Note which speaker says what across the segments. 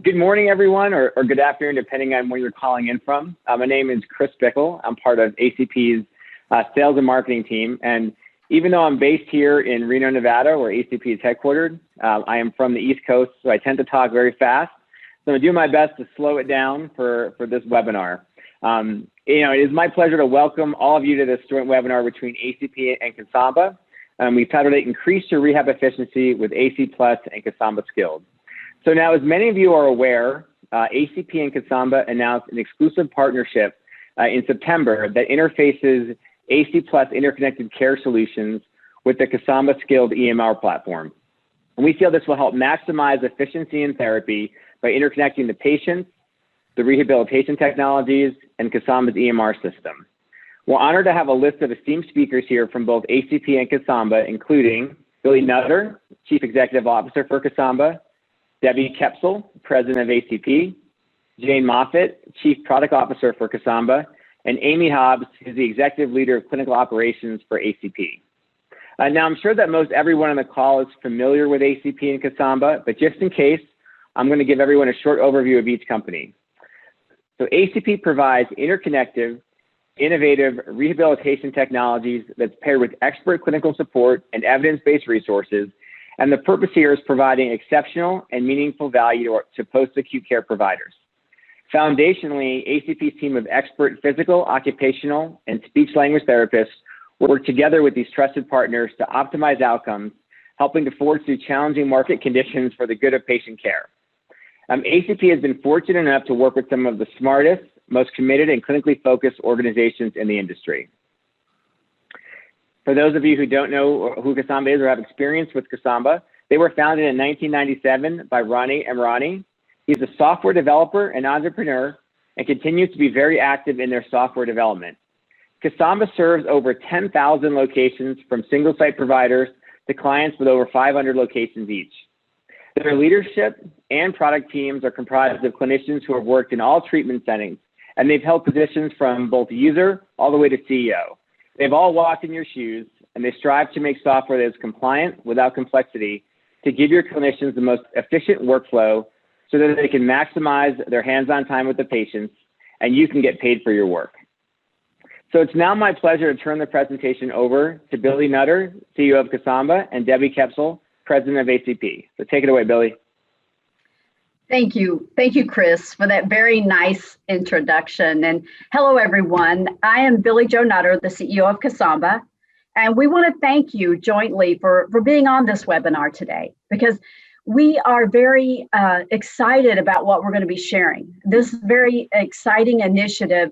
Speaker 1: Good morning, everyone, or good afternoon, depending on where you're calling in from. My name is Chris Bickle. I'm part of ACP's sales and marketing team. And even though I'm based here in Reno, Nevada, where ACP is headquartered, I am from the East Coast, so I tend to talk very fast. So I'm going to do my best to slow it down for this webinar. It is my pleasure to welcome all of you to this joint webinar between ACP and Casamba. We've titled it Increase Your Rehab Efficiency with ACPlus and Casamba Skilled. So now, as many of you are aware, ACP and Casamba announced an exclusive partnership in September that interfaces ACPlus interconnected care solutions with the Casamba Skilled EMR platform. And we feel this will help maximize efficiency in therapy by interconnecting the patients, the rehabilitation technologies, and Casamba's EMR system. We're honored to have a list of esteemed speakers here from both ACP and Casamba, including Billy Nutter, Chief Executive Officer for Casamba, Debbie Kepsel, President of ACP, Jane Moffitt, Chief Product Officer for Casamba, and Amy Hobbs, who's the Executive Leader of Clinical Operations for ACP. Now, I'm sure that most everyone on the call is familiar with ACP and Casamba, but just in case, I'm going to give everyone a short overview of each company. So ACP provides interconnected, innovative rehabilitation technologies that's paired with expert clinical support and evidence-based resources. And the purpose here is providing exceptional and meaningful value to post-acute care providers. Foundationally, ACP's team of expert physical, occupational, and speech-language therapists work together with these trusted partners to optimize outcomes, helping to forge through challenging market conditions for the good of patient care. ACP has been fortunate enough to work with some of the smartest, most committed, and clinically focused organizations in the industry. For those of you who don't know who Casamba is or have experience with Casamba, they were founded in 1997 by Ronnie Emrani. He's a software developer and entrepreneur and continues to be very active in their software development. Casamba serves over 10,000 locations from single-site providers to clients with over 500 locations each. Their leadership and product teams are comprised of clinicians who have worked in all treatment settings, and they've held positions from both user all the way to CEO. They've all walked in your shoes, and they strive to make software that is compliant without complexity to give your clinicians the most efficient workflow so that they can maximize their hands-on time with the patients, and you can get paid for your work. So it's now my pleasure to turn the presentation over to Billy Nutter, CEO of Casamba, and Debbie Kepsel, President of ACP. So take it away, Billy.
Speaker 2: Thank you. Thank you, Chris, for that very nice introduction. And hello, everyone. I am Billy Jo Nutter, the CEO of Casamba. And we want to thank you jointly for being on this webinar today, because we are very excited about what we're going to be sharing. This very exciting initiative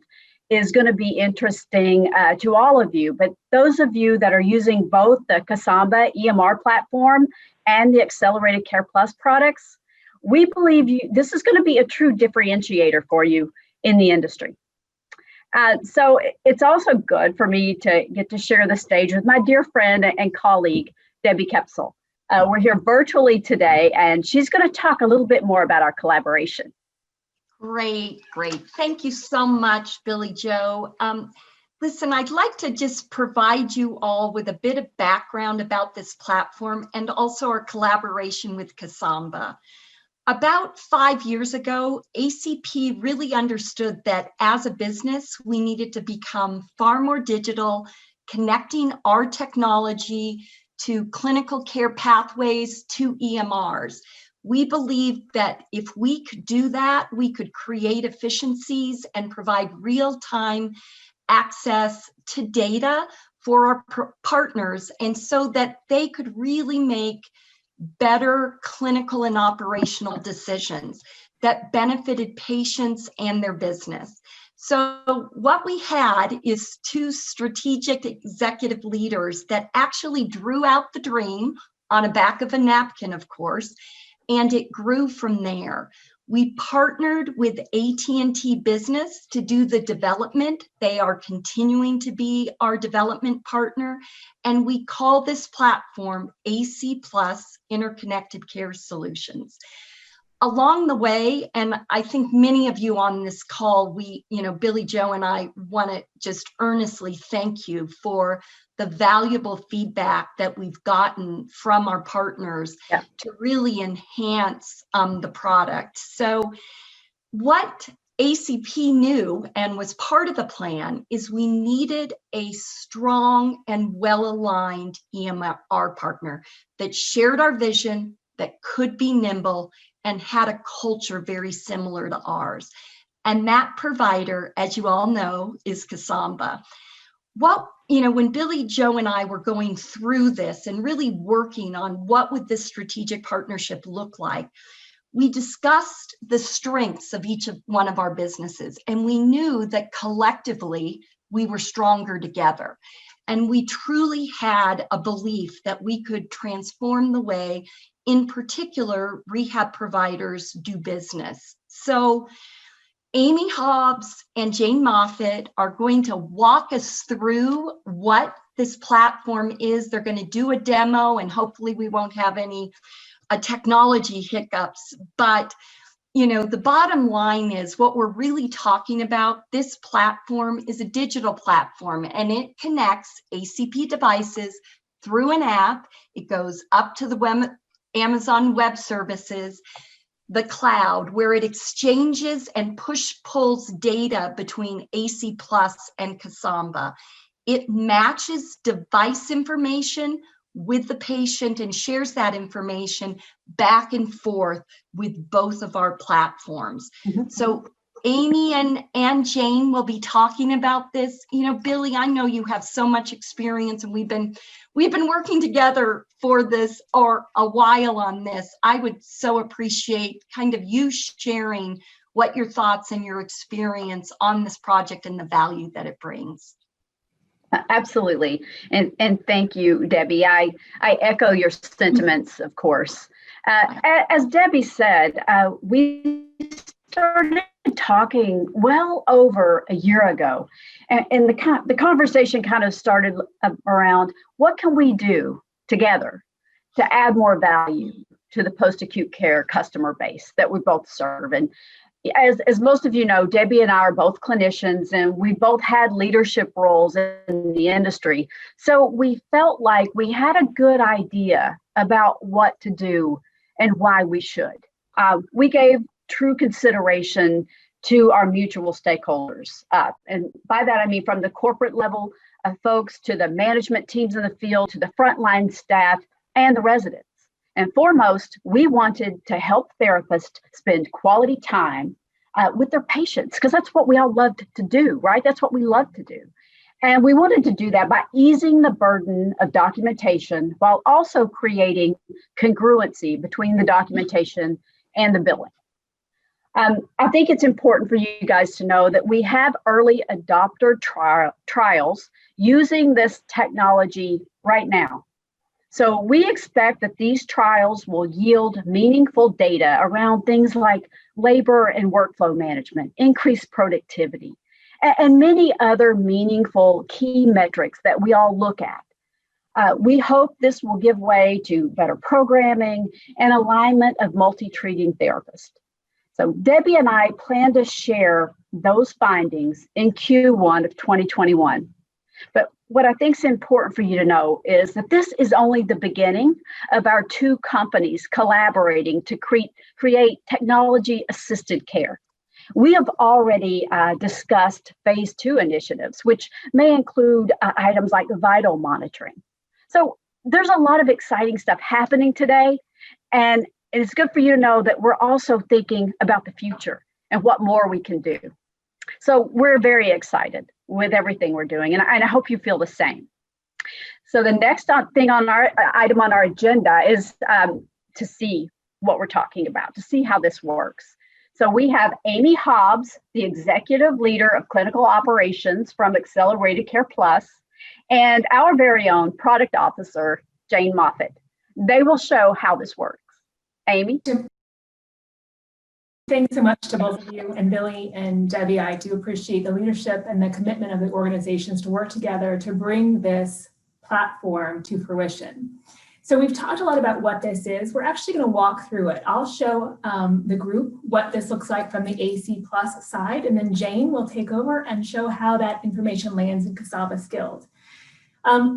Speaker 2: is going to be interesting to all of you. But those of you that are using both the Casamba EMR platform and the Accelerated Care Plus products, we believe this is going to be a true differentiator for you in the industry. So it's also good for me to get to share the stage with my dear friend and colleague, Debbie Kepsel. We're here virtually today, and she's going to talk a little bit more about our collaboration.
Speaker 3: Great. Thank you so much, Billy Jo. Listen, I'd like to just provide you all with a bit of background about this platform and also our collaboration with Casamba. About 5 years ago, ACP really understood that as a business, we needed to become far more digital, connecting our technology to clinical care pathways to EMRs. We believed that if we could do that, we could create efficiencies and provide real-time access to data for our partners, and so that they could really make better clinical and operational decisions that benefited patients and their business. So what we had is two strategic executive leaders that actually drew out the dream on the back of a napkin, of course, and it grew from there. We partnered with AT&T Business to do the development. They are continuing to be our development partner, and we call this platform ACPlus Interconnected Care Solutions. along the way, and I think many of you on this call, Billy Joe and I want to just earnestly thank you for the valuable feedback that we've gotten from our partners to really enhance the product. So what ACP knew and was part of the plan is we needed a strong and well-aligned EMR partner that shared our vision, that could be nimble, and had a culture very similar to ours. And that provider, as you all know, is Casamba. When Billy Joe and I were going through this and really working on what would this strategic partnership look like, we discussed the strengths of each one of our businesses, and we knew that collectively we were stronger together. And we truly had a belief that we could transform the way, in particular, rehab providers do business. So Amy Hobbs and Jane Moffitt are going to walk us through what this platform is. They're going to do a demo, and hopefully we won't have any technology hiccups. But the bottom line is what we're really talking about. This platform is a digital platform, and it connects ACP devices through an app. It goes up to the Amazon Web Services, the cloud, where it exchanges and pulls data between ACPlus and Casamba. It matches device information with the patient and shares that information back and forth with both of our platforms. So Amy and Jane will be talking about this. Billy, I know you have so much experience, and we've been working together for this or a while on this. I would so appreciate kind of you sharing what your thoughts and your experience on this project and the value that it brings.
Speaker 2: Absolutely. And thank you, Debbie. I echo your sentiments, of course. As Debbie said, we started talking well over a year ago. And the conversation kind of started around what can we do together to add more value to the post-acute care customer base that we both serve. And as most of you know, Debbie and I are both clinicians, and we both had leadership roles in the industry. So we felt like we had a good idea about what to do and why we should. We gave true consideration to our mutual stakeholders. And by that, I mean from the corporate level of folks to the management teams in the field, to the frontline staff and the residents. And foremost, we wanted to help therapists spend quality time with their patients, because that's what we all love to do, right? That's what we love to do. And we wanted to do that by easing the burden of documentation while also creating congruency between the documentation and the billing. I think it's important for you guys to know that we have early adopter trials using this technology right now. So we expect that these trials will yield meaningful data around things like labor and workflow management, increased productivity, and many other meaningful key metrics that we all look at. We hope this will give way to better programming and alignment of multi-treating therapists. So Debbie and I plan to share those findings in Q1 of 2021. But what I think is important for you to know is that this is only the beginning of our two companies collaborating to create technology-assisted care. We have already discussed phase 2 initiatives, which may include items like vital monitoring. So there's a lot of exciting stuff happening today, and it's good for you to know that we're also thinking about the future and what more we can do. So we're very excited with everything we're doing, and I hope you feel the same. So the next thing on our item on our agenda is to see what we're talking about, to see how this works. So we have Amy Hobbs, the executive leader of clinical operations from Accelerated Care Plus, and our very own product officer, Jane Moffitt. They will show how this works. Amy?
Speaker 4: Thanks so much to both of you, and Billy and Debbie. I do appreciate the leadership and the commitment of the organizations to work together to bring this platform to fruition. So we've talked a lot about what this is. We're actually going to walk through it. I'll show the group what this looks like from the ACPlus side, and then Jane will take over and show how that information lands in Casamba Skilled.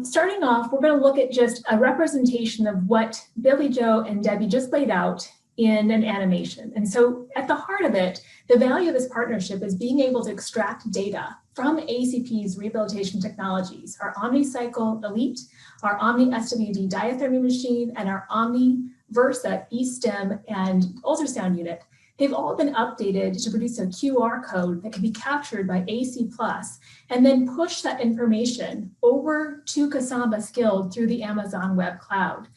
Speaker 4: Starting off, we're going to look at just a representation of what Billy Joe and Debbie just laid out in an animation. And so at the heart of it, the value of this partnership is being able to extract data from ACP's rehabilitation technologies, our OmniCycle Elite, our Omni SWD diathermy machine, and our Omni Versa eSTEM and ultrasound unit. They've all been updated to produce a QR code that can be captured by ACPlus and then push that information over to Casamba Skilled through the Amazon Web Cloud.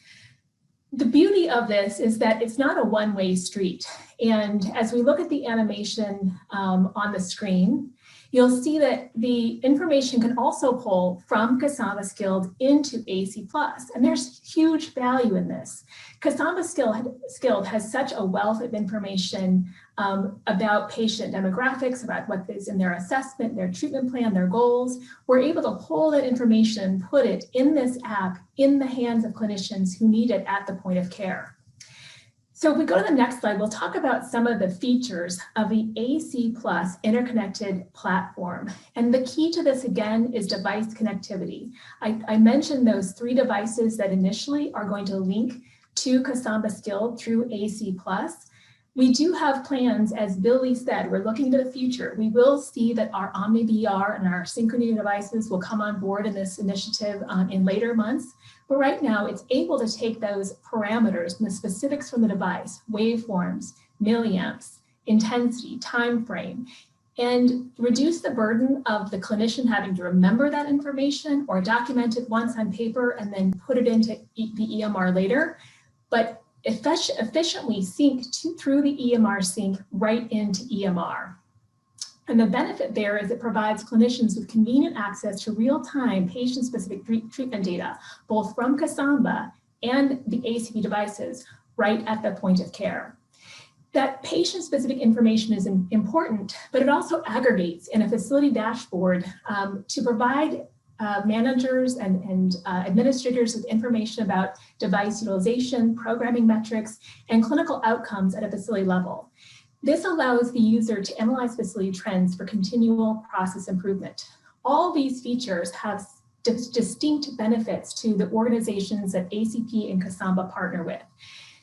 Speaker 4: The beauty of this is that it's not a one-way street. And as we look at the animation on the screen, you'll see that the information can also pull from Casamba Skilled into ACPlus, and there's huge value in this. Casamba Skilled has such a wealth of information about patient demographics, about what is in their assessment, their treatment plan, their goals. We're able to pull that information and put it in this app in the hands of clinicians who need it at the point of care. So if we go to the next slide, we'll talk about some of the features of the ACPlus interconnected platform. And the key to this, again, is device connectivity. I mentioned those 3 devices that initially are going to link to Casamba Skilled through ACPlus. We do have plans, as Billy said, we're looking to the future. We will see that our OmniVR and our Synchrony devices will come on board in this initiative in later months. But right now, it's able to take those parameters and the specifics from the device, waveforms, milliamps, intensity, time frame, and reduce the burden of the clinician having to remember that information or document it once on paper and then put it into the EMR later, but efficiently sync through the EMR sync right into EMR. And the benefit there is it provides clinicians with convenient access to real-time patient-specific treatment data, both from Casamba and the ACP devices, right at the point of care. That patient-specific information is important, but it also aggregates in a facility dashboard to provide managers and administrators with information about device utilization, programming metrics, and clinical outcomes at a facility level. This allows the user to analyze facility trends for continual process improvement. All these features have distinct benefits to the organizations that ACP and Casamba partner with.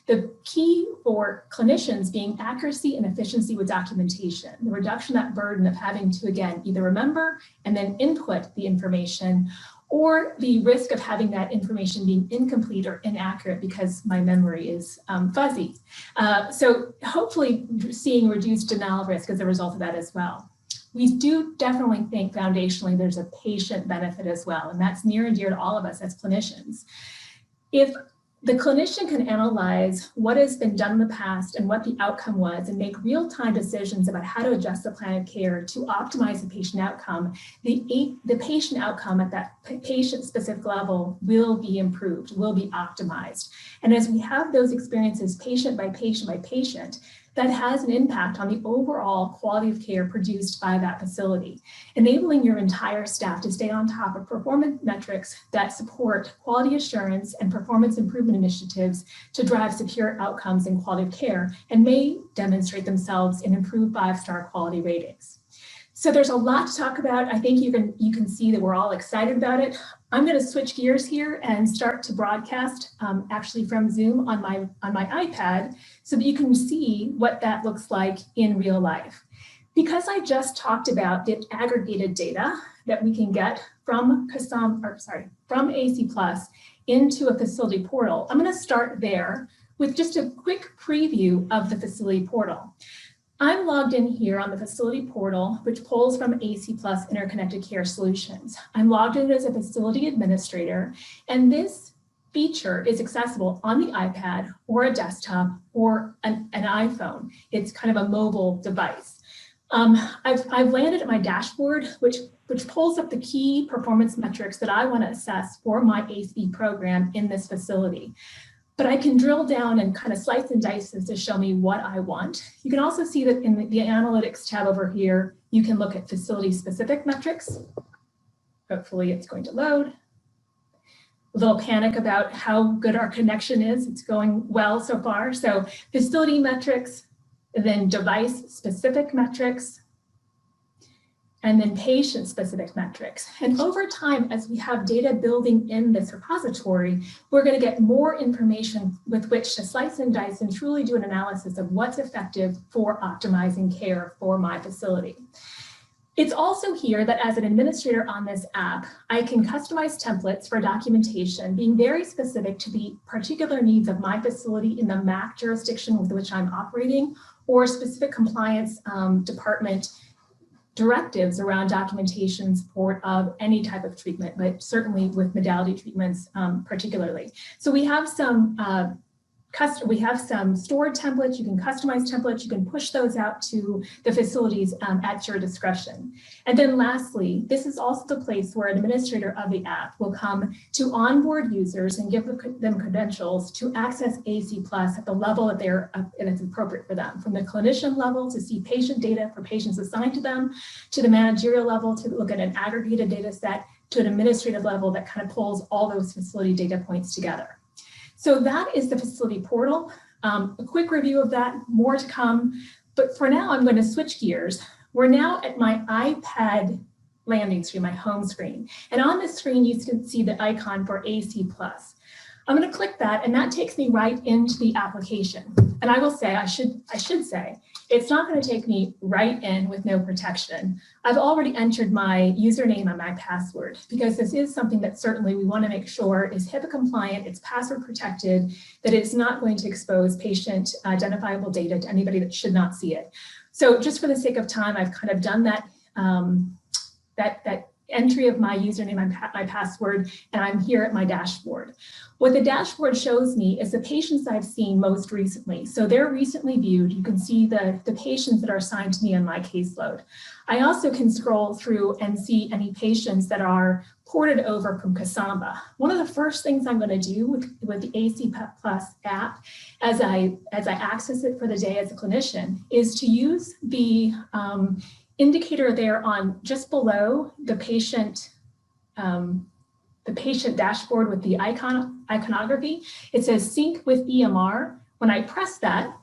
Speaker 4: The key for clinicians being accuracy and efficiency with documentation, the reduction of that burden of having to, again, either remember and then input the information, or the risk of having that information being incomplete or inaccurate because my memory is fuzzy. So hopefully seeing reduced denial of risk as a result of that as well. We do definitely think foundationally there's a patient benefit as well, and that's near and dear to all of us as clinicians. If the clinician can analyze what has been done in the past and what the outcome was and make real-time decisions about how to adjust the plan of care to optimize the patient outcome, the patient outcome at that patient-specific level will be improved, will be optimized. And as we have those experiences patient by patient by patient, that has an impact on the overall quality of care produced by that facility, enabling your entire staff to stay on top of performance metrics that support quality assurance and performance improvement initiatives to drive superior outcomes and quality of care, and may demonstrate themselves in improved 5-star quality ratings. So there's a lot to talk about. I think you can see that we're all excited about it. I'm going to switch gears here and start to broadcast actually from Zoom on my iPad so that you can see what that looks like in real life. Because I just talked about the aggregated data that we can get from from ACPlus into a facility portal, I'm going to start there with just a quick preview of the facility portal. I'm logged in here on the facility portal, which pulls from ACPlus Interconnected Care Solutions. I'm logged in as a facility administrator, and this feature is accessible on the iPad or a desktop or an iPhone. It's kind of a mobile device. I've landed at my dashboard, which pulls up the key performance metrics that I want to assess for my ACP program in this facility. But I can drill down and kind of slice and dice this to show me what I want. You can also see that in the analytics tab over here, you can look at facility specific metrics. Hopefully it's going to load. little panic about how good our connection is. It's going well so far. So facility metrics, then device specific metrics, and then patient-specific metrics. And over time, as we have data building in this repository, we're going to get more information with which to slice and dice and truly do an analysis of what's effective for optimizing care for my facility. It's also here that as an administrator on this app, I can customize templates for documentation, being very specific to the particular needs of my facility in the MAC jurisdiction with which I'm operating, or specific compliance department directives around documentation support of any type of treatment, but certainly with modality treatments particularly. So we have some stored templates. You can customize templates. You can push those out to the facilities at your discretion. And then lastly, this is also the place where an administrator of the app will come to onboard users and give them credentials to access ACPlus at the level that it's appropriate for them, from the clinician level to see patient data for patients assigned to them, to the managerial level to look at an aggregated data set, to an administrative level that kind of pulls all those facility data points together. So that is the facility portal. A quick review of that, more to come. But for now, I'm going to switch gears. We're now at my iPad landing screen, my home screen. And on this screen, you can see the icon for ACPlus. I'm going to click that, and that takes me right into the application. And I will say, I should say, it's not going to take me right in with no protection. I've already entered my username and my password, because this is something that certainly we want to make sure is HIPAA compliant, it's password protected, that it's not going to expose patient identifiable data to anybody that should not see it. So just for the sake of time, I've kind of done that, that entry of my username and my password, and I'm here at my dashboard. What the dashboard shows me is the patients I've seen most recently. So they're recently viewed. You can see the patients that are assigned to me on my caseload. I also can scroll through and see any patients that are ported over from Casamba. One of the first things I'm going to do with the ACPlus app as I access it for the day as a clinician is to use the indicator there on just below the patient dashboard with the iconography. It says sync with EMR. When I press that,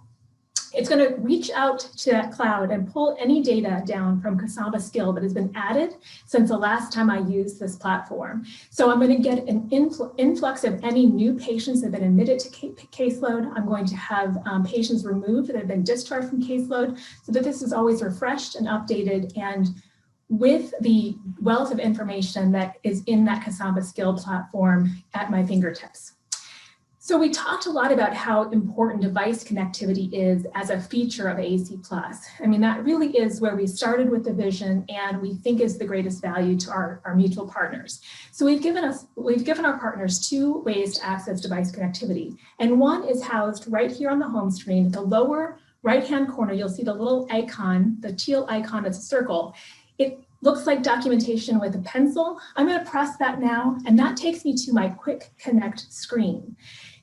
Speaker 4: it's going to reach out to that cloud and pull any data down from Casamba Skilled that has been added since the last time I used this platform. So I'm going to get an influx of any new patients that have been admitted to caseload. I'm going to have patients removed that have been discharged from caseload, so that this is always refreshed and updated, and with the wealth of information that is in that Casamba Skilled platform at my fingertips. So we talked a lot about how important device connectivity is as a feature of ACPlus. I mean, that really is where we started with the vision, and we think is the greatest value to our mutual partners. So we've given our partners two ways to access device connectivity. And one is housed right here on the home screen. At the lower right-hand corner, you'll see the little icon, the teal icon as a circle. It looks like documentation with a pencil. I'm going to press that now, and that takes me to my Quick Connect screen.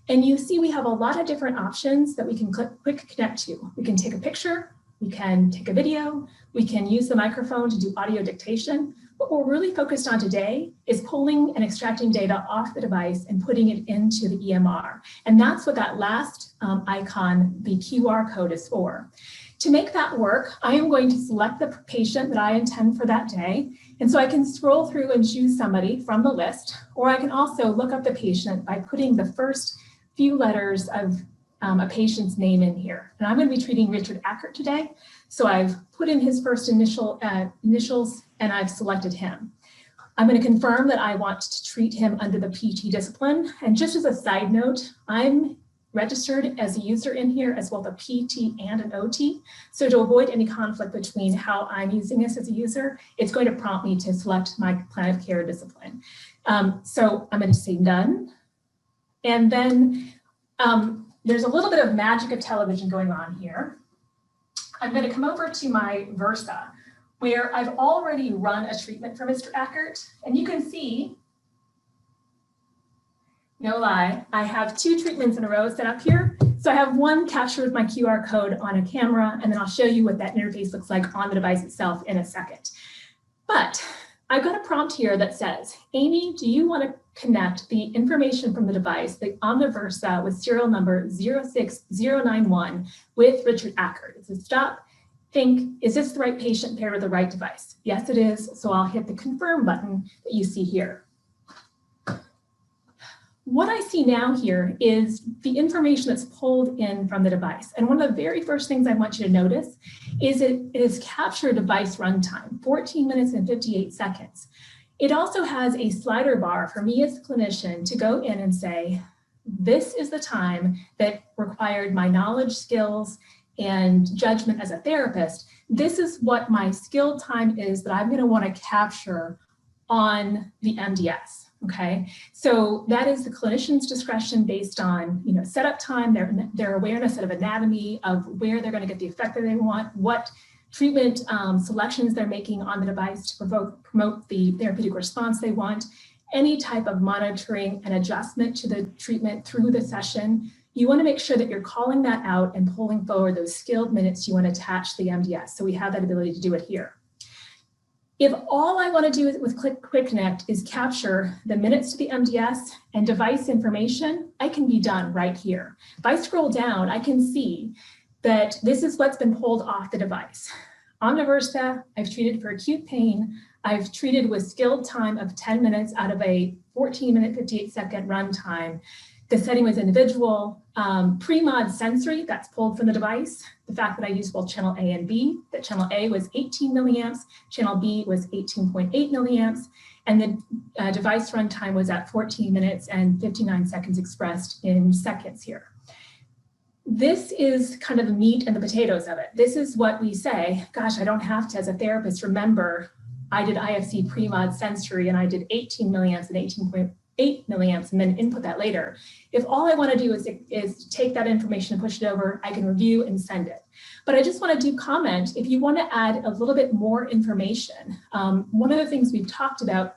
Speaker 4: And you see we have a lot of different options that we can quick connect to. We can take a picture, we can take a video, we can use the microphone to do audio dictation. What we're really focused on today is pulling and extracting data off the device and putting it into the EMR. And that's what that last icon, the QR code, is for. To make that work, I am going to select the patient that I intend for that day. And so I can scroll through and choose somebody from the list, or I can also look up the patient by putting the first few letters of a patient's name in here. And I'm going to be treating Richard Ackert today. So I've put in his first initials and I've selected him. I'm going to confirm that I want to treat him under the PT discipline. And just as a side note, I'm registered as a user in here as both a PT and an OT. So to avoid any conflict between how I'm using this as a user, it's going to prompt me to select my plan of care discipline. So I'm going to say done. And then there's a little bit of magic of television going on here. I'm going to come over to my Versa, where I've already run a treatment for Mr. Ackert. And you can see, no lie, I have 2 treatments in a row set up here. So I have one captured with my QR code on a camera, and then I'll show you what that interface looks like on the device itself in a second. But I've got a prompt here that says, Amy, do you want to connect the information from the device, the Omniversa with serial number 06091 with Richard Ackert. It's a stop, think, is this the right patient paired with the right device? Yes, it is. So I'll hit the confirm button that you see here. What I see now here is the information that's pulled in from the device. And one of the very first things I want you to notice is it is captured device runtime, 14 minutes and 58 seconds. It also has a slider bar for me as a clinician to go in and say, this is the time that required my knowledge, skills, and judgment as a therapist. This is what my skill time is that I'm going to want to capture on the MDS. Okay, so that is the clinician's discretion based on, setup time, their awareness of anatomy, of where they're going to get the effect that they want, what treatment selections they're making on the device to promote the therapeutic response they want, any type of monitoring and adjustment to the treatment through the session. You want to make sure that you're calling that out and pulling forward those skilled minutes you want to attach to the MDS. So we have that ability to do it here. If all I want to do with Quick Connect is capture the minutes to the MDS and device information, I can be done right here. If I scroll down, I can see that this is what's been pulled off the device. Omniversa, I've treated for acute pain. I've treated with skilled time of 10 minutes out of a 14-minute, 58-second run time. The setting was individual. Pre-mod sensory, that's pulled from the device. The fact that I used both channel A and B, that channel A was 18 milliamps, channel B was 18.8 milliamps, and the device runtime was at 14 minutes and 59 seconds expressed in seconds here. This is kind of the meat and the potatoes of it. This is what we say, gosh, I don't have to, as a therapist, remember I did IFC pre-mod sensory and I did 18 milliamps and 18.8 milliamps and then input that later. If all I want to do is take that information and push it over, I can review and send it. But I just want to comment, if you want to add a little bit more information, one of the things we've talked about,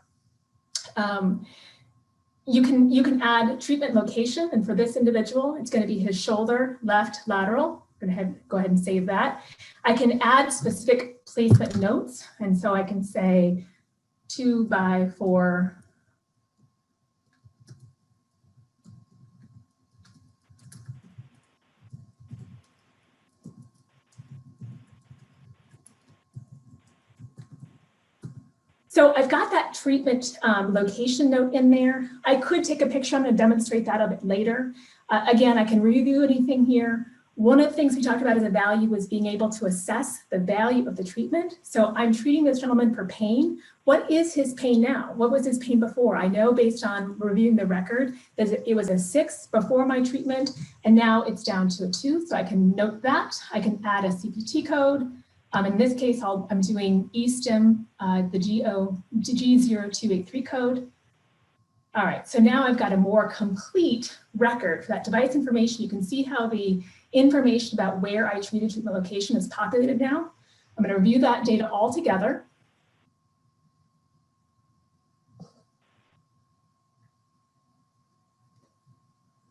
Speaker 4: you can add treatment location, and for this individual, it's going to be his shoulder, left lateral. I'm going to go ahead and save that. I can add specific placement notes, and so I can say 2x4. So I've got that treatment location note in there. I could take a picture. I'm going to demonstrate that a bit later. Again, I can review anything here. One of the things we talked about as a value was being able to assess the value of the treatment. So I'm treating this gentleman for pain. What is his pain now? What was his pain before? I know based on reviewing the record that it was a 6 before my treatment, and now it's down to a 2. So I can note that. I can add a CPT code. In this case, I'm doing eSTIM, the G0283 code. All right, so now I've got a more complete record for that device information. You can see how the information about where I treated treatment location is populated now. I'm going to review that data all together.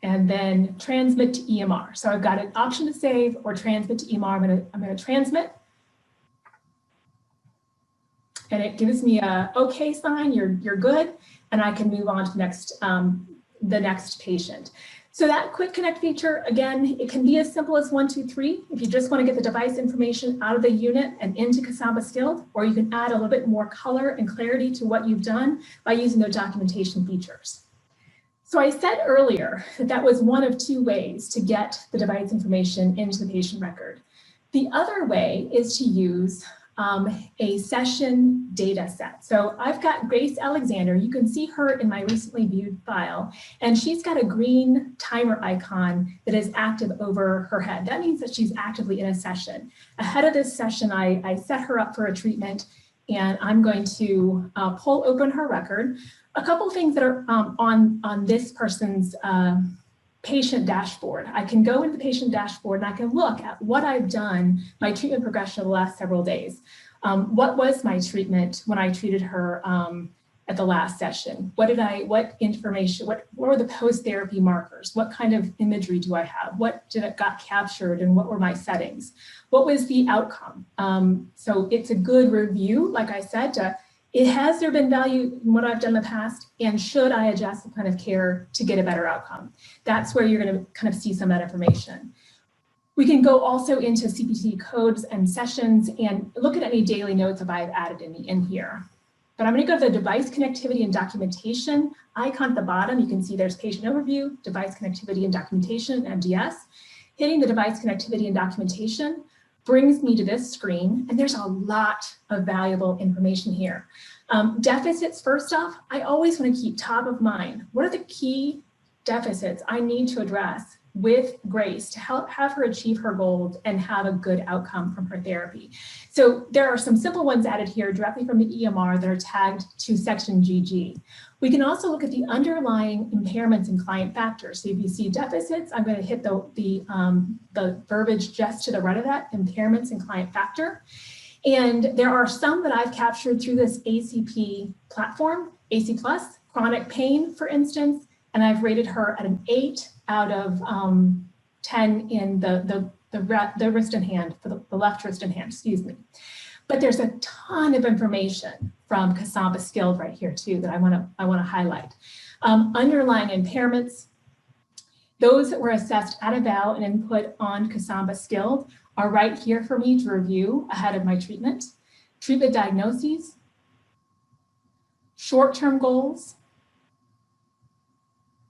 Speaker 4: And then transmit to EMR. So I've got an option to save or transmit to EMR. I'm going to transmit. And it gives me a OK sign, you're good, and I can move on to the next patient. So that Quick Connect feature, again, it can be as simple as 1, 2, 3. If you just want to get the device information out of the unit and into Casamba Skilled, or you can add a little bit more color and clarity to what you've done by using those documentation features. So I said earlier that that was one of 2 ways to get the device information into the patient record. The other way is to use a session data set. So I've got Grace Alexander. You can see her in my recently viewed file, and she's got a green timer icon that is active over her head. That means that she's actively in a session. Ahead of this session, I set her up for a treatment, and I'm going to pull open her record. A couple of things that are on this person's patient dashboard. I can go into the patient dashboard and I can look at what I've done, my treatment progression over the last several days. What was my treatment when I treated her at the last session? What information, what were the post-therapy markers? What kind of imagery do I have? What got captured and what were my settings? What was the outcome? So it's a good review, like I said, to Has there been value in what I've done in the past? And should I adjust the plan of care to get a better outcome? That's where you're going to kind of see some of that information. We can go also into CPT codes and sessions and look at any daily notes if I've added any in here. But I'm going to go to the device connectivity and documentation icon at the bottom. You can see there's patient overview, device connectivity and documentation, MDS. Hitting the device connectivity and documentation brings me to this screen, and there's a lot of valuable information here. Deficits, first off, I always want to keep top of mind. What are the key deficits I need to address with Grace to help have her achieve her goals and have a good outcome from her therapy? So there are some simple ones added here directly from the EMR that are tagged to section GG. We can also look at the underlying impairments and client factors. So if you see deficits, I'm going to hit the verbiage just to the right of that, impairments and client factor. And there are some that I've captured through this ACP platform, ACPlus, chronic pain, for instance, and I've rated her at an 8 out of 10 in the wrist and hand, for the left wrist and hand, excuse me. But there's a ton of information from Casamba Skilled right here too that I want to highlight. Underlying impairments, those that were assessed at eval and input on Casamba Skilled are right here for me to review ahead of my treatment. Treatment diagnoses, short-term goals,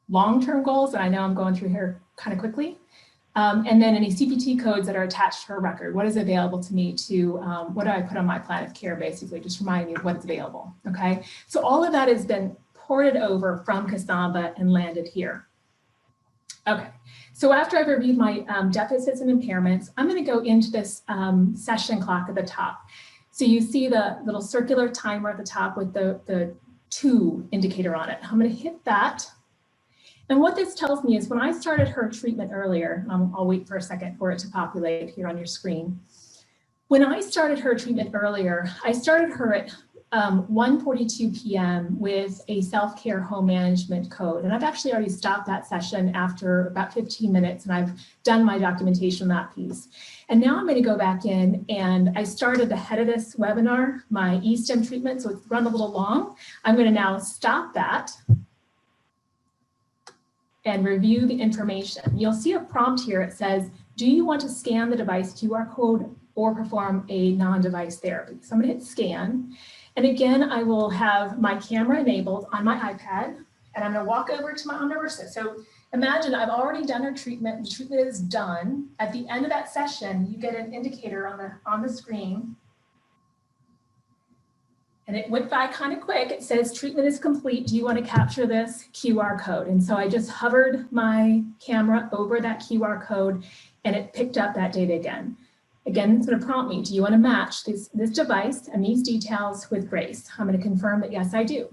Speaker 4: long-term goals, and I know I'm going through here kind of quickly, and then any CPT codes that are attached to her record. What is available to me to, what do I put on my plan of care, basically, just remind me of what's available, okay? So all of that has been ported over from Casamba and landed here. Okay, so after I've reviewed my deficits and impairments, I'm gonna go into this session clock at the top. So you see the little circular timer at the top with the 2 indicator on it. I'm gonna hit that. And what this tells me is when I started her treatment earlier, I'll wait for a second for it to populate here on your screen. When I started her treatment earlier, I started her at 1:42 p.m. with a self-care home management code. And I've actually already stopped that session after about 15 minutes, and I've done my documentation on that piece. And now I'm going to go back in, and I started ahead of this webinar, my eSTEM treatment, so it's run a little long. I'm going to now stop that and review the information. You'll see a prompt here. It says, do you want to scan the device QR code or perform a non-device therapy? So I'm going to hit scan. And again, I will have my camera enabled on my iPad, and I'm going to walk over to my omniversa. So imagine I've already done her treatment. The treatment is done. At the end of that session, you get an indicator on the screen. And it went by kind of quick. It says treatment is complete. Do you want to capture this QR code? And so I just hovered my camera over that QR code, and it picked up that data again. Again, it's going to prompt me. Do you want to match this device and these details with Grace? I'm going to confirm that yes, I do.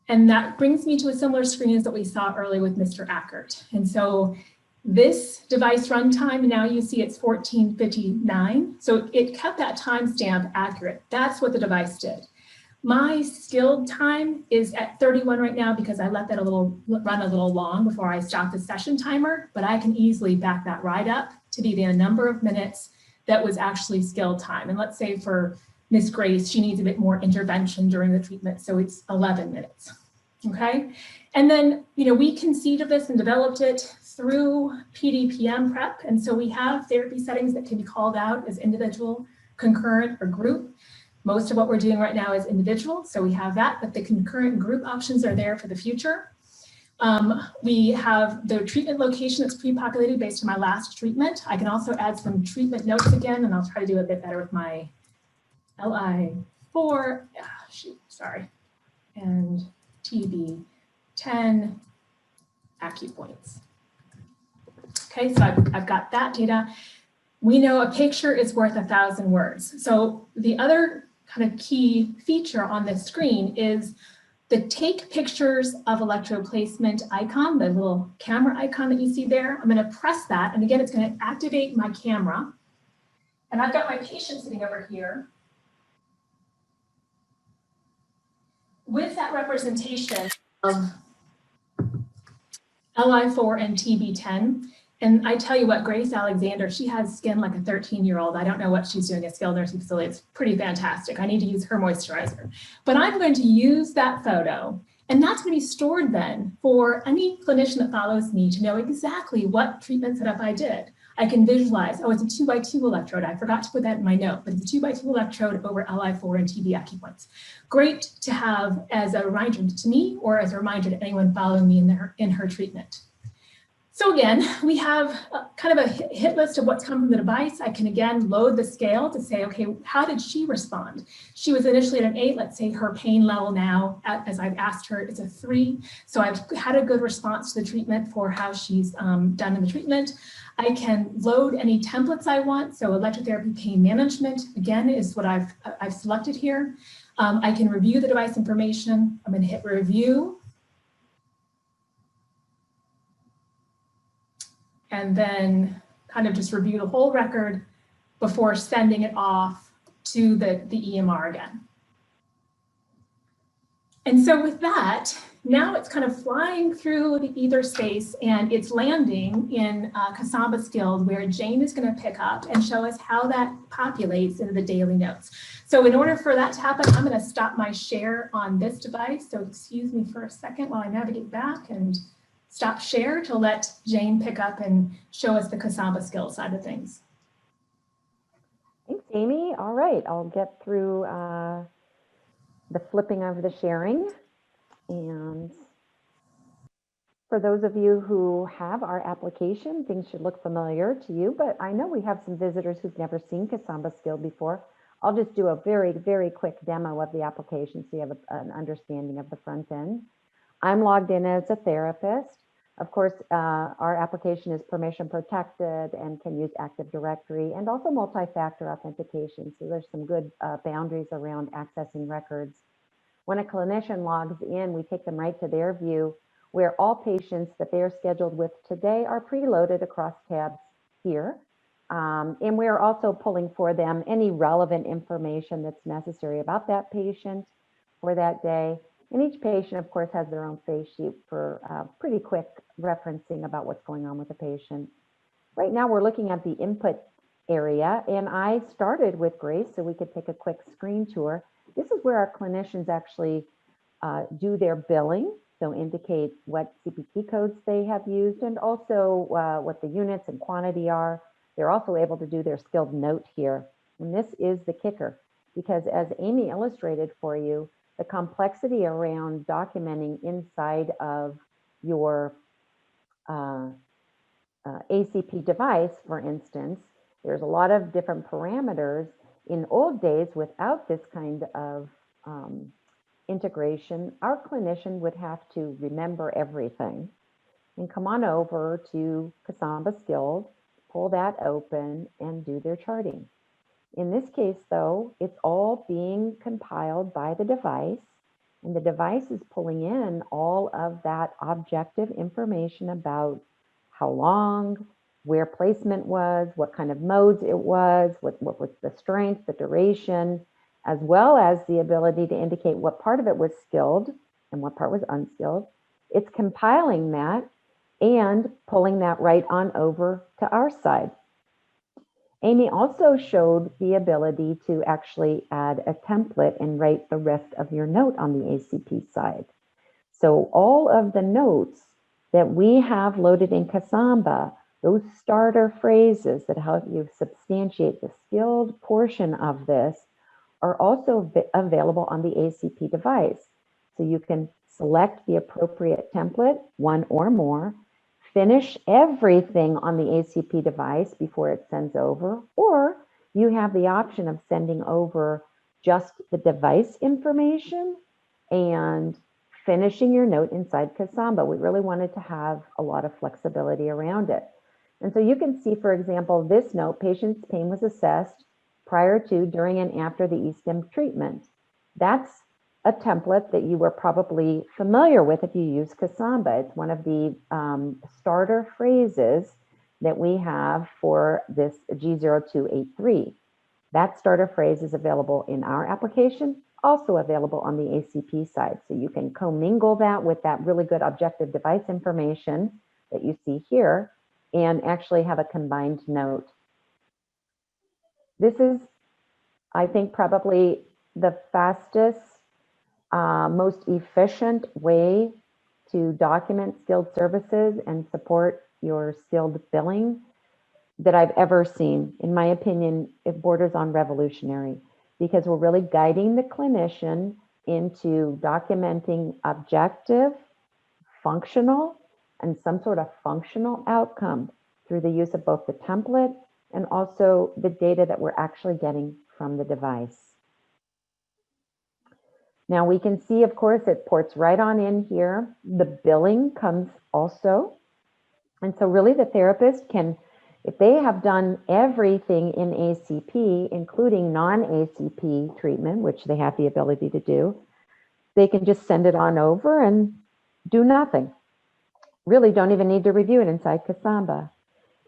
Speaker 4: And that brings me to a similar screen as that we saw earlier with Mr. Ackert. And so this device runtime, now you see it's 14:59. So it kept that timestamp accurate. That's what the device did. My skilled time is at 31 right now because I let that run a little long before I stopped the session timer, but I can easily back that right up to be the number of minutes that was actually skilled time. And let's say for Miss Grace, she needs a bit more intervention during the treatment, so it's 11 minutes, okay? And then, we conceived of this and developed it through PDPM prep. And so we have therapy settings that can be called out as individual, concurrent, or group. Most of what we're doing right now is individual, so we have that, but the concurrent group options are there for the future. We have the treatment location that's pre-populated based on my last treatment. I can also add some treatment notes again, and I'll try to do a bit better with my LI4, and TB10 acupoints. Okay, so I've got that data. We know a picture is worth 1,000 words. So the other kind of key feature on this screen is the take pictures of electrode placement icon, the little camera icon that you see there. I'm going to press that, and again, it's going to activate my camera. And I've got my patient sitting over here with that representation of LI4 and TB10. And I tell you what, Grace Alexander, she has skin like a 13-year-old. I don't know what she's doing at skilled nursing facility. It's pretty fantastic. I need to use her moisturizer. But I'm going to use that photo, and that's going to be stored then for any clinician that follows me to know exactly what treatment setup I did. I can visualize, oh, it's a 2x2 electrode. I forgot to put that in my note, but it's a 2x2 electrode over Li4 and TB acupoints. Great to have as a reminder to me or as a reminder to anyone following me in her treatment. So again, we have kind of a hit list of what's come from the device. I can again load the scale to say, okay, how did she respond? She was initially at an 8. Let's say her pain level now, as I've asked her, is a 3. So I've had a good response to the treatment for how she's done in the treatment. I can load any templates I want. So electrotherapy pain management, again, is what I've selected here. I can review the device information. I'm going to hit review. And then kind of just review the whole record before sending it off to the EMR again. And so with that, now it's kind of flying through the ether space and it's landing in Casamba Skilled, where Jane is going to pick up and show us how that populates into the daily notes. So in order for that to happen, I'm going to stop my share on this device. So excuse me for a second while I navigate back and stop share to let Jane pick up and show us the Casamba Skilled side of things.
Speaker 5: Thanks, Amy. All right, I'll get through the flipping of the sharing. And for those of you who have our application, things should look familiar to you, but I know we have some visitors who've never seen Casamba Skilled before. I'll just do a very, very quick demo of the application so you have an understanding of the front end. I'm logged in as a therapist. Of course, our application is permission protected and can use Active Directory and also multi-factor authentication. So there's some good boundaries around accessing records. When a clinician logs in, we take them right to their view where all patients that they are scheduled with today are preloaded across tabs here. And we're also pulling for them any relevant information that's necessary about that patient for that day. And each patient, of course, has their own face sheet for pretty quick referencing about what's going on with the patient. Right now, we're looking at the input area, and I started with Grace so we could take a quick screen tour. This is where our clinicians actually do their billing, so indicate what CPT codes they have used and also what the units and quantity are. They're also able to do their skilled note here. And this is the kicker, because as Amy illustrated for you, the complexity around documenting inside of your ACP device, for instance, there's a lot of different parameters. In old days, without this kind of integration, our clinician would have to remember everything and come on over to Casamba Skilled, pull that open and do their charting. In this case, though, it's all being compiled by the device, and the device is pulling in all of that objective information about how long, where placement was, what kind of modes it was, what was the strength, the duration, as well as the ability to indicate what part of it was skilled and what part was unskilled. It's compiling that and pulling that right on over to our side. Amy also showed the ability to actually add a template and write the rest of your note on the ACP side. So all of the notes that we have loaded in Casamba, those starter phrases that help you substantiate the skilled portion of this, are also available on the ACP device. So you can select the appropriate template, one or more, finish everything on the ACP device before it sends over, or you have the option of sending over just the device information and finishing your note inside Casamba. We really wanted to have a lot of flexibility around it. And so you can see, for example, this note, patient's pain was assessed prior to, during, and after the E-stim treatment. That's a template that you were probably familiar with if you use Casamba. It's one of the starter phrases that we have for this G0283. That starter phrase is available in our application, also available on the ACP side. So you can commingle that with that really good objective device information that you see here and actually have a combined note. This is, I think, probably the fastest, most efficient way to document skilled services and support your skilled billing that I've ever seen. In my opinion, it borders on revolutionary, because we're really guiding the clinician into documenting objective, functional, and some sort of functional outcome through the use of both the template and also the data that we're actually getting from the device. Now we can see, of course, it ports right on in here. The billing comes also. And so really the therapist can, if they have done everything in ACP, including non-ACP treatment, which they have the ability to do, they can just send it on over and do nothing. Really don't even need to review it inside Casamba.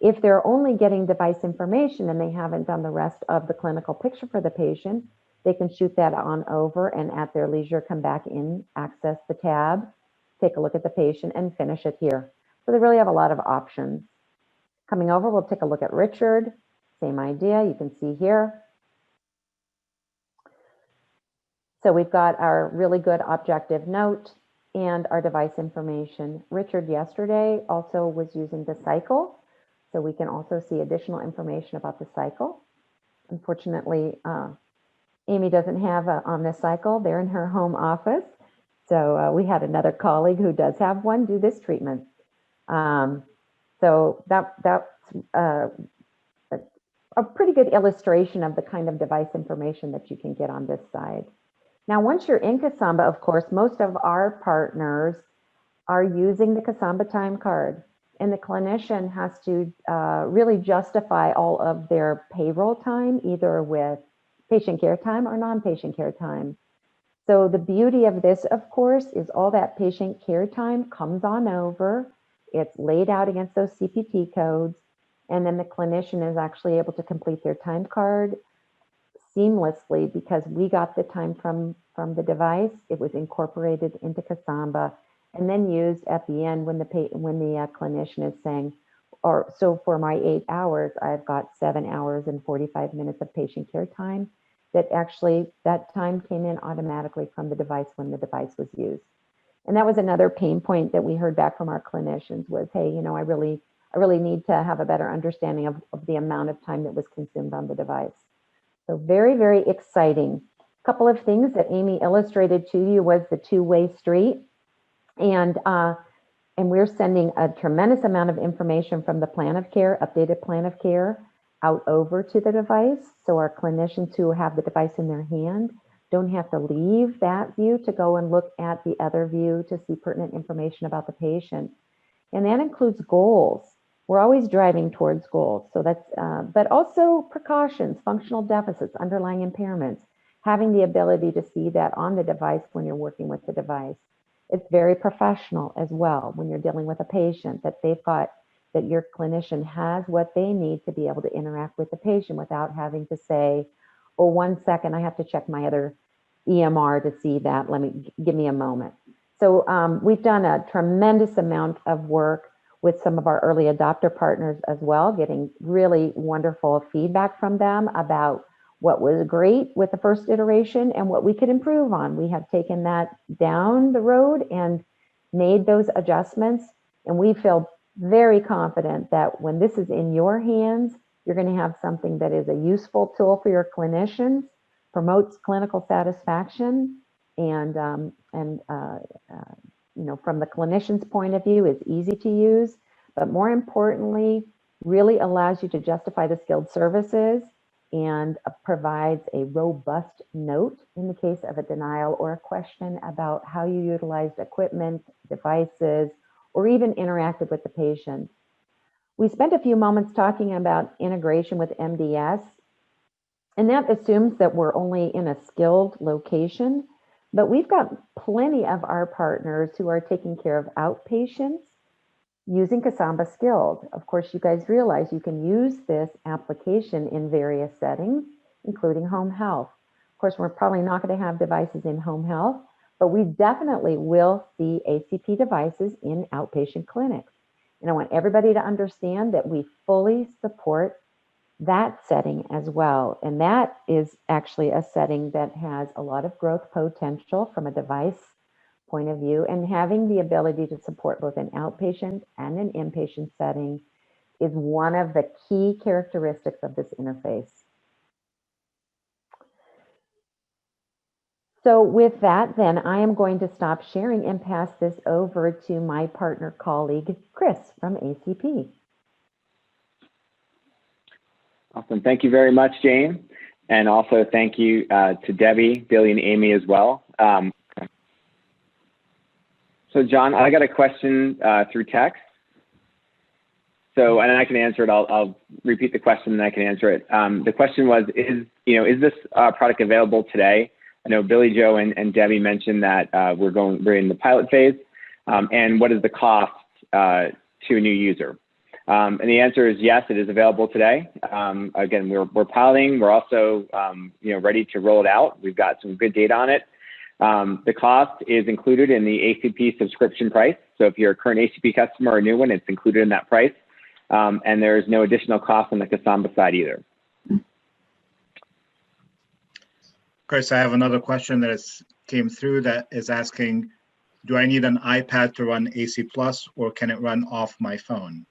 Speaker 5: If they're only getting device information and they haven't done the rest of the clinical picture for the patient, they can shoot that on over and at their leisure come back in, access the tab, take a look at the patient and finish it here. So they really have a lot of options. Coming over, we'll take a look at Richard. Same idea, you can see here. So we've got our really good objective note and our device information. Richard yesterday also was using the cycle, so we can also see additional information about the cycle. Unfortunately, Amy doesn't have on this cycle. They're in her home office. So we had another colleague who does have one do this treatment. So that's a pretty good illustration of the kind of device information that you can get on this side. Now, once you're in Casamba, of course, most of our partners are using the Casamba time card, and the clinician has to really justify all of their payroll time, either with patient care time or non-patient care time. So the beauty of this, of course, is all that patient care time comes on over. It's laid out against those CPT codes, and then the clinician is actually able to complete their time card seamlessly because we got the time from the device. It was incorporated into Casamba and then used at the end when the clinician is saying, or so for my 8 hours, I've got 7 hours and 45 minutes of patient care time. That actually, that time came in automatically from the device when the device was used. And that was another pain point that we heard back from our clinicians was, hey, you know, I really need to have a better understanding of the amount of time that was consumed on the device. So very, very exciting. A couple of things that Amy illustrated to you was the two-way street. And we're sending a tremendous amount of information from the plan of care, updated plan of care, out over to the device. So our clinicians who have the device in their hand don't have to leave that view to go and look at the other view to see pertinent information about the patient. And that includes goals. We're always driving towards goals. So that's, but also precautions, functional deficits, underlying impairments, having the ability to see that on the device when you're working with the device. It's very professional as well when you're dealing with a patient that they've got, that your clinician has what they need to be able to interact with the patient without having to say, oh, 1 second, I have to check my other EMR to see that. Give me a moment. So we've done a tremendous amount of work with some of our early adopter partners as well, getting really wonderful feedback from them about what was great with the first iteration and what we could improve on. We have taken that down the road and made those adjustments. And we feel very confident that when this is in your hands, you're going to have something that is a useful tool for your clinicians, promotes clinical satisfaction, and you know, from the clinician's point of view, is easy to use, but more importantly, really allows you to justify the skilled services and provides a robust note in the case of a denial or a question about how you utilized equipment, devices, or even interacted with the patient. We spent a few moments talking about integration with MDS, and that assumes that we're only in a skilled location, but we've got plenty of our partners who are taking care of outpatients using Casamba Skilled. Of course, you guys realize you can use this application in various settings, including home health. Of course, we're probably not going to have devices in home health, but we definitely will see ACP devices in outpatient clinics. And I want everybody to understand that we fully support that setting as well. And that is actually a setting that has a lot of growth potential from a device point of view, and having the ability to support both an outpatient and an inpatient setting is one of the key characteristics of this interface. So with that, then I am going to stop sharing and pass this over to my partner colleague, Chris from ACP.
Speaker 1: Awesome. Thank you very much, Jane. And also thank you to Debbie, Billy, and Amy as well. So John, I got a question through text. So, and I can answer it. I'll repeat the question and I can answer it. The question was, is this product available today? I know Billy Joe and Debbie mentioned that we're in the pilot phase. And what is the cost to a new user? And the answer is yes, it is available today. Again, we're piloting. We're also ready to roll it out. We've got some good data on it. The cost is included in the ACP subscription price. So if you're a current ACP customer or a new one, it's included in that price. And there's no additional cost on the Casamba side either.
Speaker 6: Chris, I have another question that came through that is asking, do I need an iPad to run ACPlus, or can it run off my phone?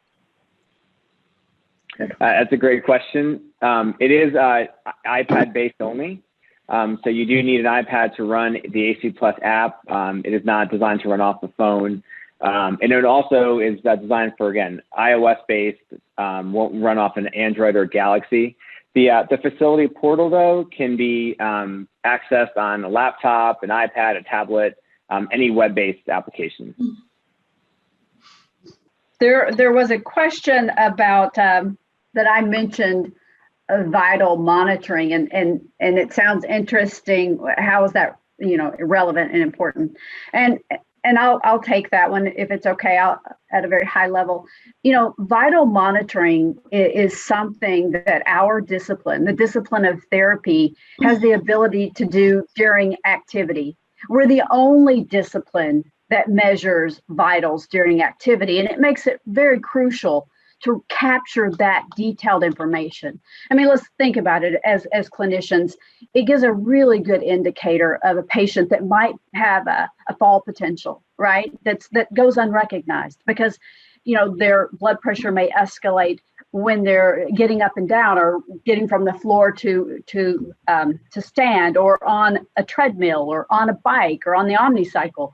Speaker 1: That's a great question. It is iPad based only. So you do need an iPad to run the ACPlus app. It is not designed to run off the phone. And it also is designed for, again, iOS based, won't run off an Android or Galaxy. The facility portal, though, can be accessed on a laptop, an iPad, a tablet, any web-based application.
Speaker 2: There was a question about that I mentioned vital monitoring, and it sounds interesting. How is that relevant and important? And I'll take that one if it's okay. At a very high level, vital monitoring is something that our discipline, the discipline of therapy, has the ability to do during activity. We're the only discipline that measures vitals during activity, and it makes it very crucial to capture that detailed information. I mean, let's think about it as clinicians. It gives a really good indicator of a patient that might have a fall potential, right? That goes unrecognized because, their blood pressure may escalate when they're getting up and down or getting from the floor to stand, or on a treadmill or on a bike or on the omnicycle.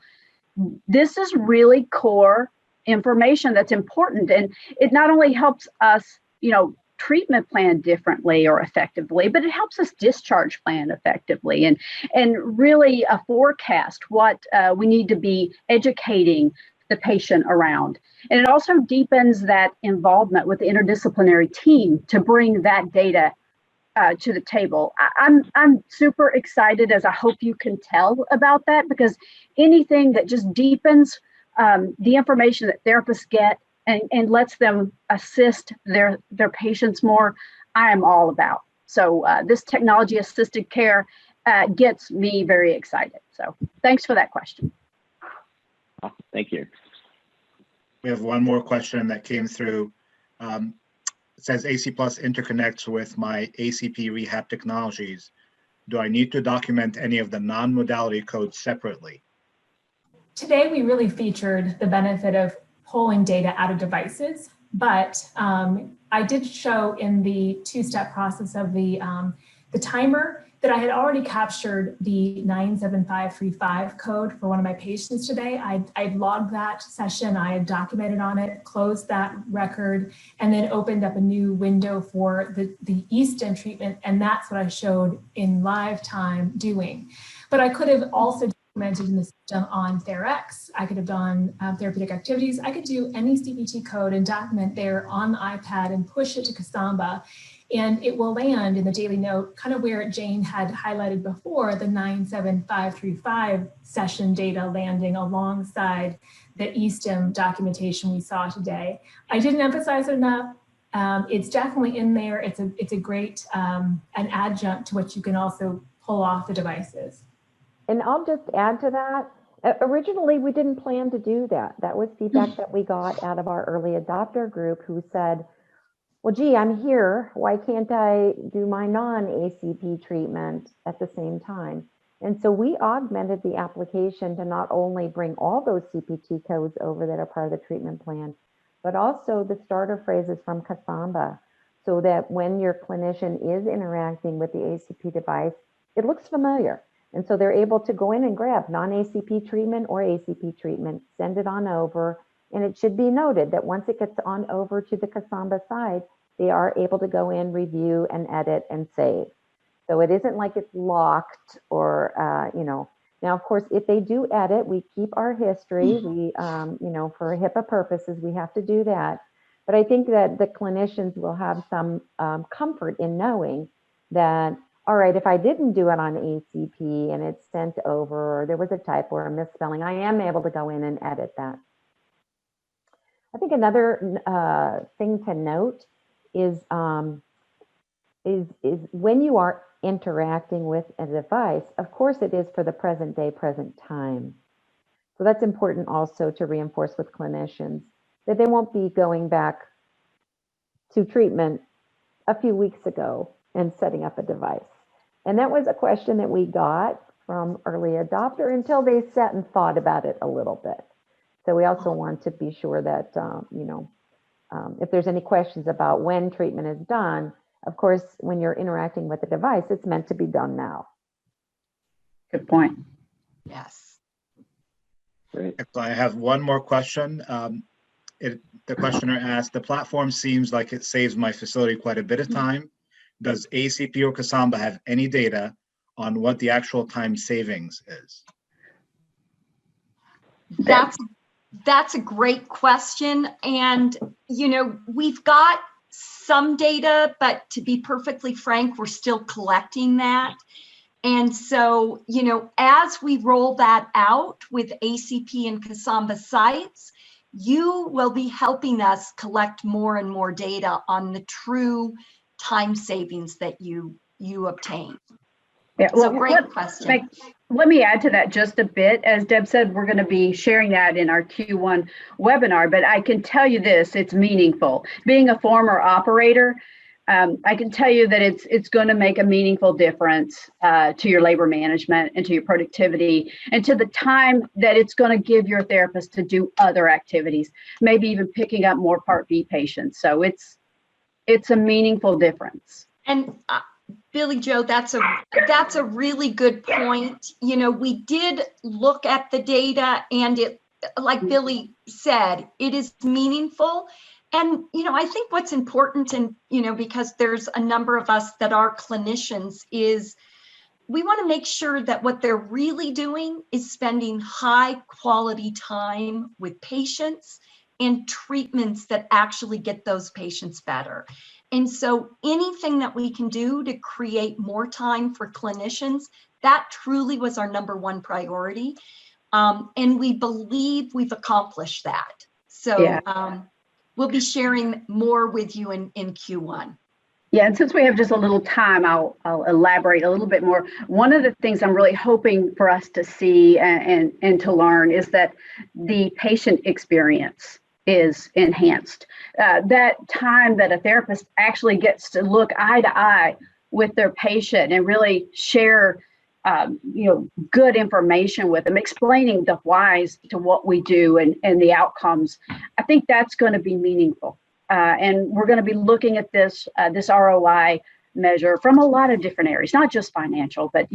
Speaker 2: This is really core information that's important, and it not only helps us treatment plan differently or effectively, but it helps us discharge plan effectively and really forecast what we need to be educating the patient around. And it also deepens that involvement with the interdisciplinary team to bring that data to the table. I'm super excited, as I hope you can tell, about that, because anything that just deepens the information that therapists get and lets them assist their patients more, I am all about. So this technology assisted care gets me very excited. So thanks for that question.
Speaker 1: Awesome. Thank you.
Speaker 6: We have one more question that came through. It says ACPlus interconnects with my ACP rehab technologies. Do I need to document any of the non-modality codes separately?
Speaker 4: Today, we really featured the benefit of pulling data out of devices, but I did show in the two-step process of the timer that I had already captured the 97535 code for one of my patients today. I'd logged that session, I had documented on it, closed that record, and then opened up a new window for the Easton treatment, and that's what I showed in live time doing. But I could have also documented in the system on TheraX. I could have done therapeutic activities. I could do any CPT code and document there on the iPad and push it to Casamba. And it will land in the daily note, kind of where Jane had highlighted before, the 97535 session data landing alongside the eSTEM documentation we saw today. I didn't emphasize it enough. It's definitely in there. It's a great an adjunct to what you can also pull off the devices.
Speaker 5: And I'll just add to that, Originally, we didn't plan to do that. That was feedback that we got out of our early adopter group who said, well, gee, I'm here. Why can't I do my non-ACP treatment at the same time? And so we augmented the application to not only bring all those CPT codes over that are part of the treatment plan, but also the starter phrases from Casamba, so that when your clinician is interacting with the ACP device, it looks familiar. And so they're able to go in and grab non-ACP treatment or ACP treatment, send it on over. And it should be noted that once it gets on over to the Casamba side, they are able to go in, review, and edit and save. So it isn't like it's locked or, now, of course, if they do edit, we keep our history. We, for HIPAA purposes, we have to do that. But I think that the clinicians will have some comfort in knowing that, all right, if I didn't do it on ACP and it's sent over, or there was a typo or a misspelling, I am able to go in and edit that. I think another thing to note is when you are interacting with a device, of course it is for the present day, present time. So that's important also to reinforce with clinicians, that they won't be going back to treatment a few weeks ago and setting up a device. And that was a question that we got from early adopter until they sat and thought about it a little bit. So we also want to be sure that, if there's any questions about when treatment is done, of course, when you're interacting with the device, it's meant to be done now.
Speaker 2: Good point.
Speaker 3: Yes.
Speaker 1: Great.
Speaker 6: So I have one more question. The questioner asked, the platform seems like it saves my facility quite a bit of time. Does ACP or Casamba have any data on what the actual time savings is?
Speaker 3: That's a great question. And, we've got some data, but to be perfectly frank, we're still collecting that. And so, as we roll that out with ACP and Casamba sites, you will be helping us collect more and more data on the true time savings that you obtain.
Speaker 2: Yeah,
Speaker 3: So great question.
Speaker 2: Let me add to that just a bit. As Deb said, we're going to be sharing that in our Q1 webinar, but I can tell you this, it's meaningful. Being a former operator, I can tell you that it's going to make a meaningful difference to your labor management and to your productivity and to the time that it's going to give your therapist to do other activities, maybe even picking up more Part B patients. So it's a meaningful difference.
Speaker 3: And Billy Joe, that's a really good point. We did look at the data, and it, like Billy said, it is meaningful. And, I think what's important, and, because there's a number of us that are clinicians, is we want to make sure that what they're really doing is spending high quality time with patients and treatments that actually get those patients better. And so anything that we can do to create more time for clinicians, that truly was our number one priority. And we believe we've accomplished that. So yeah. We'll be sharing more with you in Q1.
Speaker 2: Yeah, and since we have just a little time, I'll elaborate a little bit more. One of the things I'm really hoping for us to see and to learn is that the patient experience is enhanced. That time that a therapist actually gets to look eye to eye with their patient and really share good information with them, explaining the whys to what we do and the outcomes. I think that's going to be meaningful. And we're going to be looking at this ROI measure from a lot of different areas, not just financial, but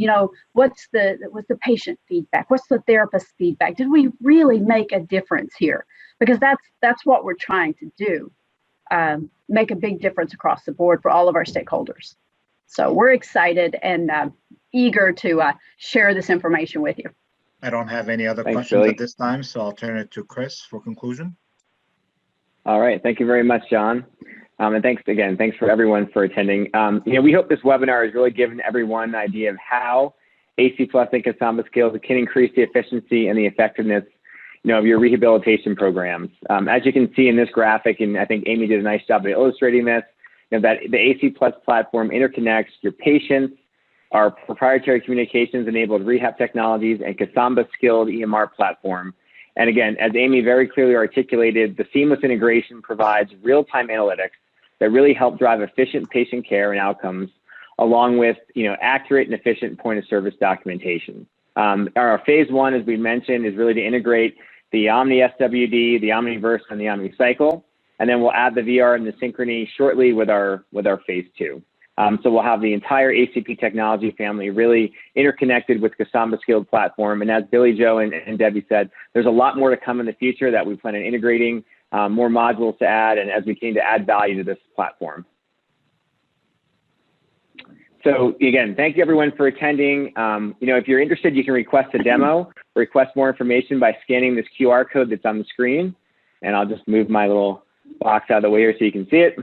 Speaker 2: what's the patient feedback? What's the therapist feedback? Did we really make a difference here? Because that's what we're trying to do, make a big difference across the board for all of our stakeholders. So we're excited and eager to share this information with you.
Speaker 6: I don't have any other questions
Speaker 1: Billy.
Speaker 6: At this time, so I'll turn it to Chris for conclusion.
Speaker 1: All right, thank you very much, John. And thanks for everyone for attending. We hope this webinar has really given everyone an idea of how ACPlus and Casamba Skilled can increase the efficiency and the effectiveness of your rehabilitation programs. As you can see in this graphic, and I think Amy did a nice job of illustrating this, that the ACPlus platform interconnects your patients, our proprietary communications-enabled rehab technologies, and Casamba Skilled EMR platform. And again, as Amy very clearly articulated, the seamless integration provides real-time analytics that really help drive efficient patient care and outcomes, along with accurate and efficient point-of-service documentation. Our phase one, as we mentioned, is really to integrate the Omni SWD, the Omniverse, and the Omni Cycle, and then we'll add the VR and the Synchrony shortly with our phase two. So we'll have the entire ACP technology family really interconnected with Casamba Skilled platform. And as Billy Joe and Debbie said, there's a lot more to come in the future that we plan on integrating, more modules to add, and as we continue to add value to this platform. So again, thank you everyone for attending. If you're interested, you can request a demo, request more information by scanning this QR code that's on the screen. And I'll just move my little box out of the way here so you can see it.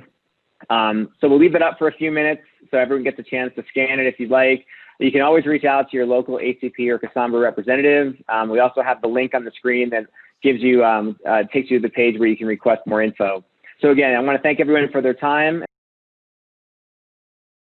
Speaker 1: So we'll leave it up for a few minutes so everyone gets a chance to scan it if you'd like. You can always reach out to your local ACP or Casamba representative. We also have the link on the screen that gives you, takes you to the page where you can request more info. So again, I want to thank everyone for their time.